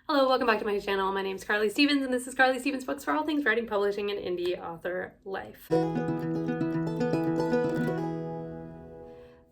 Hello, welcome back to my channel. My name is Carly Stevens, and this is Carly Stevens Books for all things writing, publishing, and indie author life.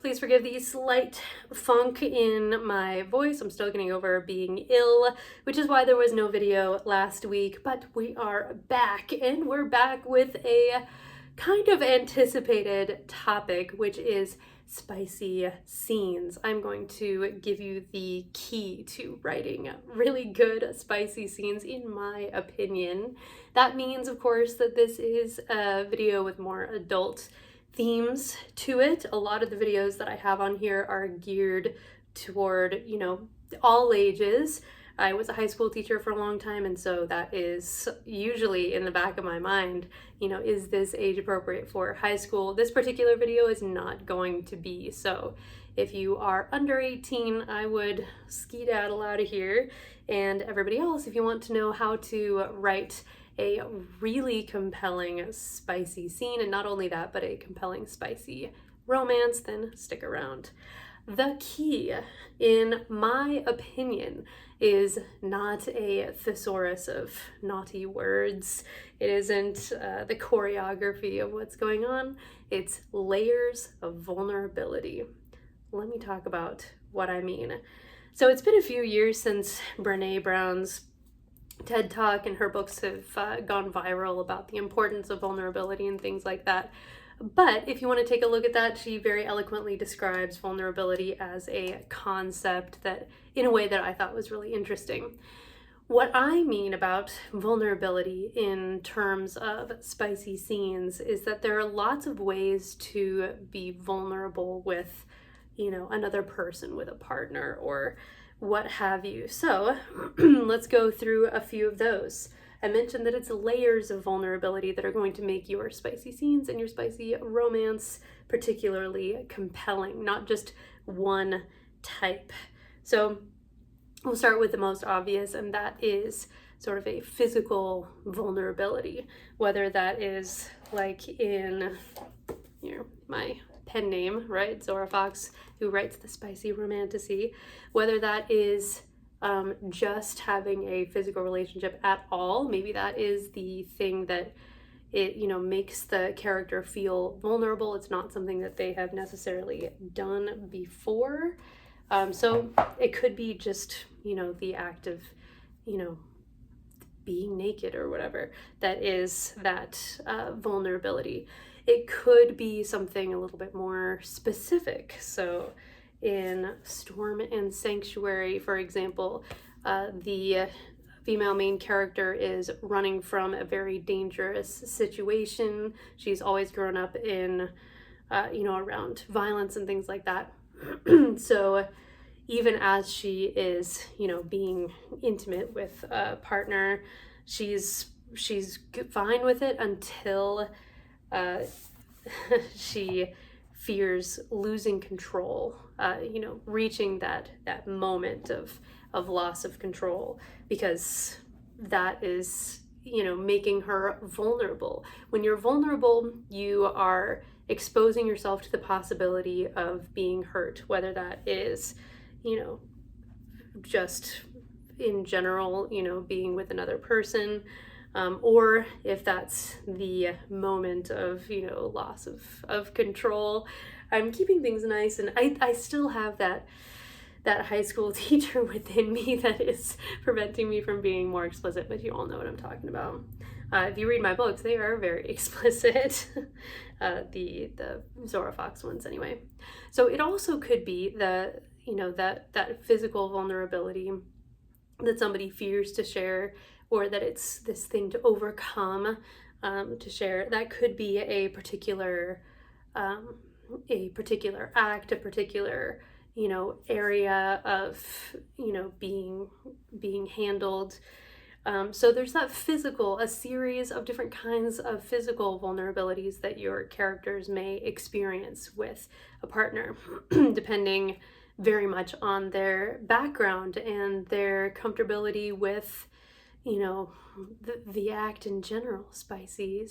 Please forgive the slight funk in my voice. I'm still getting over being ill, which is why there was no video last week, but we are back, and we're back with a kind of anticipated topic, which is spicy scenes. I'm going to give you the key to writing really good spicy scenes, in my opinion. That means, of course, that this is a video with more adult themes to it. A lot of the videos that I have on here are geared toward, all ages. I was a high school teacher for a long time, and so that is usually in the back of my mind, is this age appropriate for high school? This particular video is not going to be. So if you are under 18, I would skedaddle out of here. And everybody else, if you want to know how to write a really compelling spicy scene, and not only that, but a compelling spicy romance, then stick around. The key, in my opinion, is not a thesaurus of naughty words. It isn't the choreography of what's going on. It's layers of vulnerability. Let me talk about what I mean. So it's been a few years since Brené Brown's TED Talk and her books have gone viral about the importance of vulnerability and things like that. But if you want to take a look at that, she very eloquently describes vulnerability as a concept that, in a way that I thought was really interesting. What I mean about vulnerability in terms of spicy scenes is that there are lots of ways to be vulnerable with, another person, with a partner, or what have you. So let's go through a few of those. I mentioned that it's layers of vulnerability that are going to make your spicy scenes and your spicy romance particularly compelling, not just one type. So we'll start with the most obvious, and that is sort of a physical vulnerability, whether that is like in my pen name, right? Zora Fox, who writes the spicy romantasy, whether that is just having a physical relationship at all. Maybe that is the thing that it, makes the character feel vulnerable. It's not something that they have necessarily done before. So it could be just, the act of, being naked or whatever that is that vulnerability. It could be something a little bit more specific. So in Storm and Sanctuary, for example, the female main character is running from a very dangerous situation. She's always grown up in, around violence and things like that. So even as she is, being intimate with a partner, she's fine with it until she fears losing control, reaching that moment of loss of control, because that is, making her vulnerable. When you're vulnerable, you are exposing yourself to the possibility of being hurt, whether that is, just in general, being with another person, or if that's the moment of, loss of control. I'm keeping things nice, and I still have that high school teacher within me that is preventing me from being more explicit, but you all know what I'm talking about. If you read my books, they are very explicit. The Zora Fox ones anyway. So it also could be that physical vulnerability that somebody fears to share, or that it's this thing to overcome, to share. That could be a particular act, a particular, area of, being handled. So there's that a series of different kinds of physical vulnerabilities that your characters may experience with a partner, depending very much on their background and their comfortability with, the act in general, spicy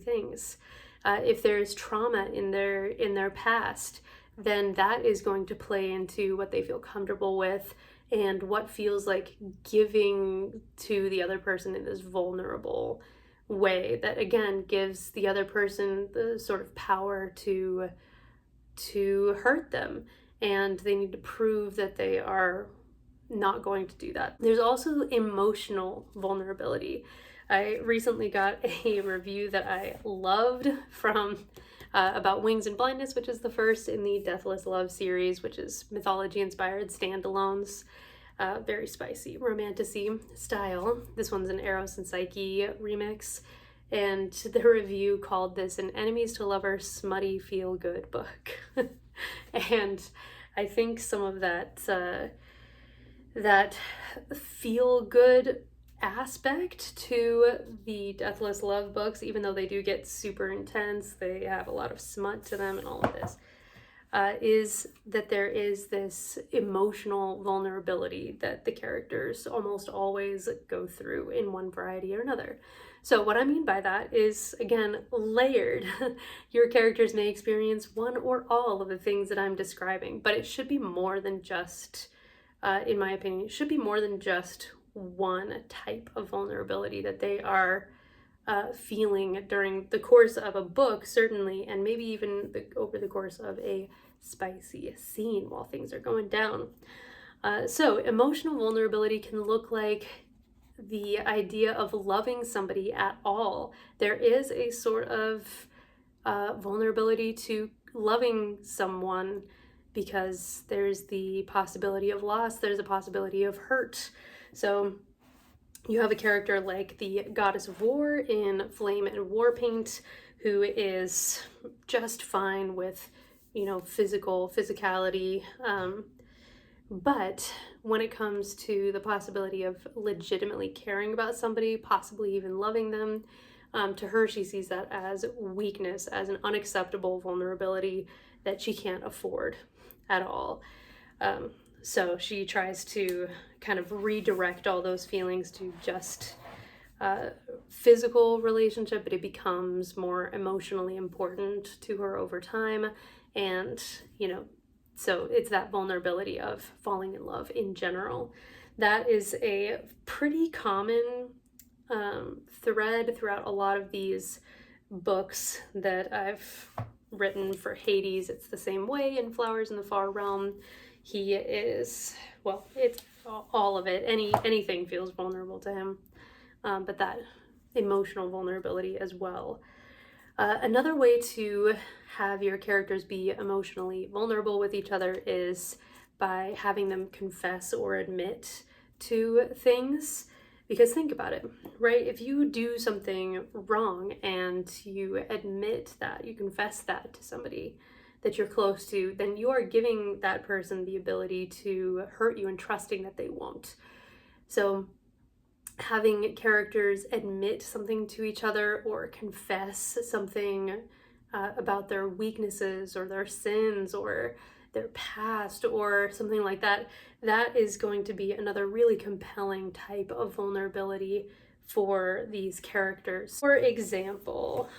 things. If there's trauma in their past, then that is going to play into what they feel comfortable with and what feels like giving to the other person in this vulnerable way that again gives the other person the sort of power to hurt them, and they need to prove that they are not going to do that. There's also emotional vulnerability. I recently got a review that I loved from about Wings and Blindness, which is the first in the Deathless Love series, which is mythology-inspired standalones. Very spicy, romantic-y style. This one's an Eros and Psyche remix, and the review called this an enemies to lovers smutty feel-good book. And I think some of that that feel-good aspect to the Deathless Love books, even though they do get super intense, they have a lot of smut to them and all of this, is that there is this emotional vulnerability that the characters almost always go through in one variety or another. So what I mean by that is, again, layered. Your characters may experience one or all of the things that I'm describing, but it should be more than just, in my opinion, it should be more than just one type of vulnerability that they are feeling during the course of a book, certainly, and maybe even over the course of a spicy scene while things are going down. So emotional vulnerability can look like the idea of loving somebody at all. There is a sort of vulnerability to loving someone because there's the possibility of loss, there's a possibility of hurt. So you have a character like the Goddess of War in Flame and Warpaint, who is just fine with, physicality. But when it comes to the possibility of legitimately caring about somebody, possibly even loving them, to her, she sees that as weakness, as an unacceptable vulnerability that she can't afford at all. So she tries to kind of redirect all those feelings to just physical relationship, but it becomes more emotionally important to her over time. And, so it's that vulnerability of falling in love in general. That is a pretty common thread throughout a lot of these books that I've written for Hades. It's the same way in Flowers in the Far Realm. He is, well, it's all of it. Anything feels vulnerable to him, but that emotional vulnerability as well. Another way to have your characters be emotionally vulnerable with each other is by having them confess or admit to things. Because think about it, right? If you do something wrong and you admit that, you confess that to somebody that you're close to, then you are giving that person the ability to hurt you and trusting that they won't. So having characters admit something to each other or confess something about their weaknesses or their sins or their past or something like that, that is going to be another really compelling type of vulnerability for these characters. For example,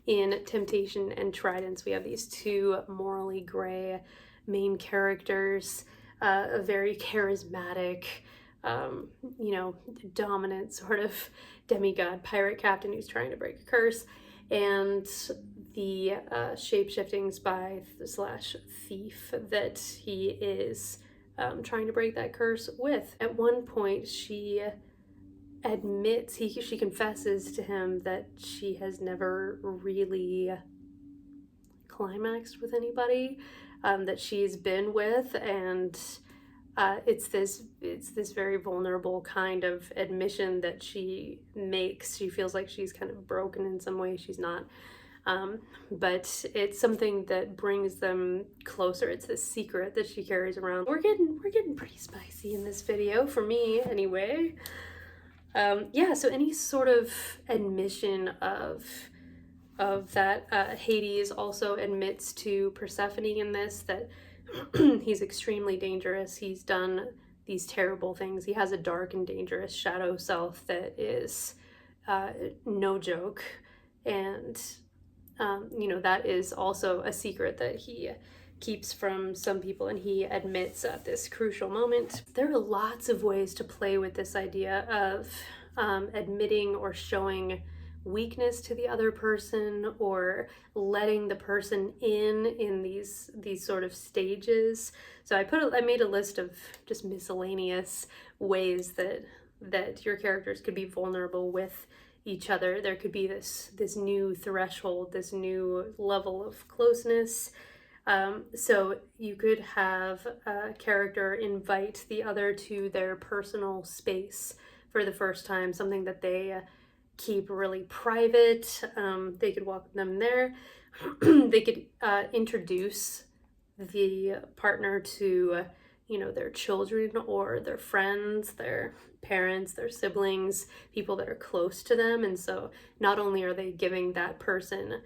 in Temptation and Tridents, we have these two morally gray main characters, a very charismatic, dominant sort of demigod pirate captain who's trying to break a curse, and the shape-shifting spy / thief that he is trying to break that curse with. At one point, she admits, she confesses to him that she has never really climaxed with anybody that she's been with, and it's this very vulnerable kind of admission that she makes. She feels like she's kind of broken in some way. She's not. But it's something that brings them closer. It's this secret that she carries around. We're getting pretty spicy in this video, for me anyway. So any sort of admission of that, Hades also admits to Persephone in this, that he's extremely dangerous. He's done these terrible things. He has a dark and dangerous shadow self that is no joke. And, that is also a secret that he keeps from some people, and he admits at this crucial moment. There are lots of ways to play with this idea of admitting or showing weakness to the other person, or letting the person in these sort of stages. So I made a list of just miscellaneous ways that your characters could be vulnerable with each other. There could be this new threshold, this new level of closeness. So you could have a character invite the other to their personal space for the first time, something that they keep really private. They could welcome them there. They could introduce the partner to, their children or their friends, their parents, their siblings, people that are close to them. And so not only are they giving that person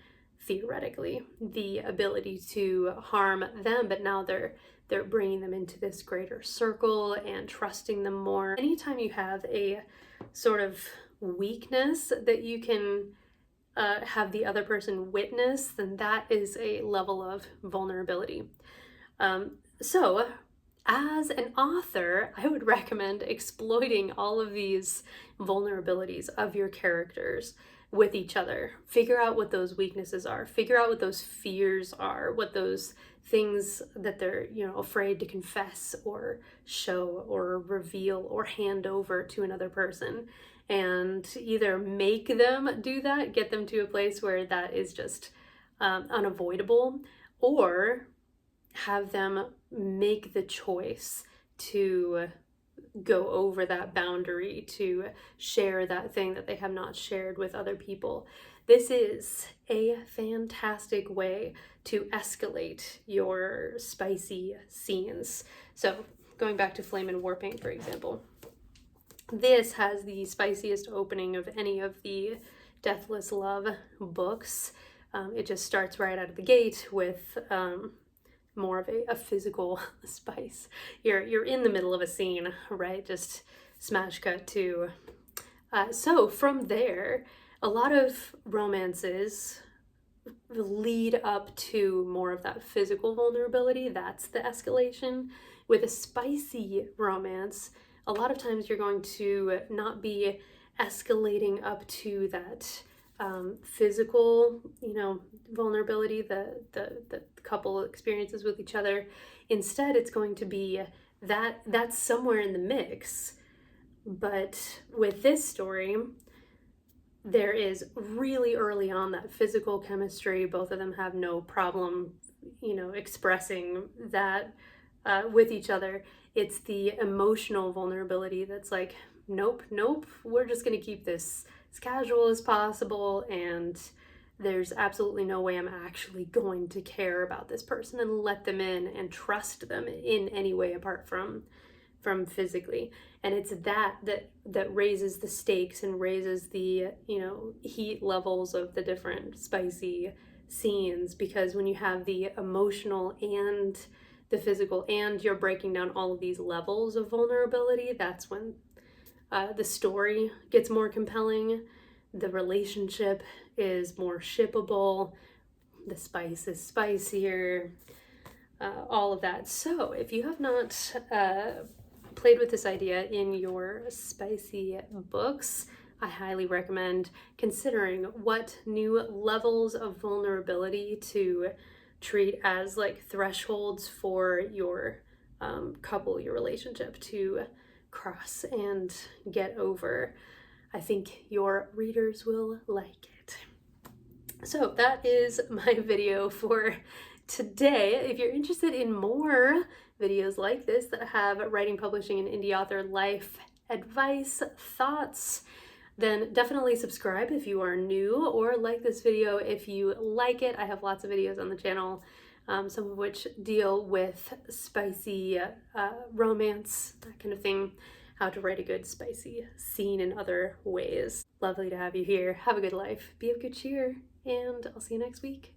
theoretically the ability to harm them, but now they're bringing them into this greater circle and trusting them more. Anytime you have a sort of weakness that you can have the other person witness, then that is a level of vulnerability. So as an author, I would recommend exploiting all of these vulnerabilities of your characters with each other. Figure out what those weaknesses are. Figure out what those fears are, what those things that they're, afraid to confess or show or reveal or hand over to another person. And either make them do that, get them to a place where that is just unavoidable, or have them make the choice to go over that boundary, to share that thing that they have not shared with other people. This is a fantastic way to escalate your spicy scenes. So going back to Flame and Warpaint, for example, this has the spiciest opening of any of the Deathless Love books. It just starts right out of the gate with more of a physical spice. You're in the middle of a scene, right? Just smash cut to. So from there, a lot of romances lead up to more of that physical vulnerability. That's the escalation. With a spicy romance, a lot of times you're going to not be escalating up to that physical, vulnerability that the couple experiences with each other. Instead, it's going to be that's somewhere in the mix. But with this story, there is really early on that physical chemistry. Both of them have no problem, expressing that with each other. It's the emotional vulnerability that's like, nope, we're just going to keep this as casual as possible, and there's absolutely no way I'm actually going to care about this person and let them in and trust them in any way apart from physically. And it's that raises the stakes and raises the heat levels of the different spicy scenes, because when you have the emotional and the physical, and you're breaking down all of these levels of vulnerability, that's when the story gets more compelling, the relationship is more shippable, the spice is spicier, all of that. So if you have not played with this idea in your spicy books, I highly recommend considering what new levels of vulnerability to treat as like thresholds for your couple, your relationship to cross and get over. I think your readers will like it. So that is my video for today. If you're interested in more videos like this that have writing, publishing, and indie author life advice, thoughts, then definitely subscribe if you are new, or like this video if you like it. I have lots of videos on the channel, some of which deal with spicy romance, that kind of thing, how to write a good spicy scene in other ways. Lovely to have you here. Have a good life. Be of good cheer, and I'll see you next week.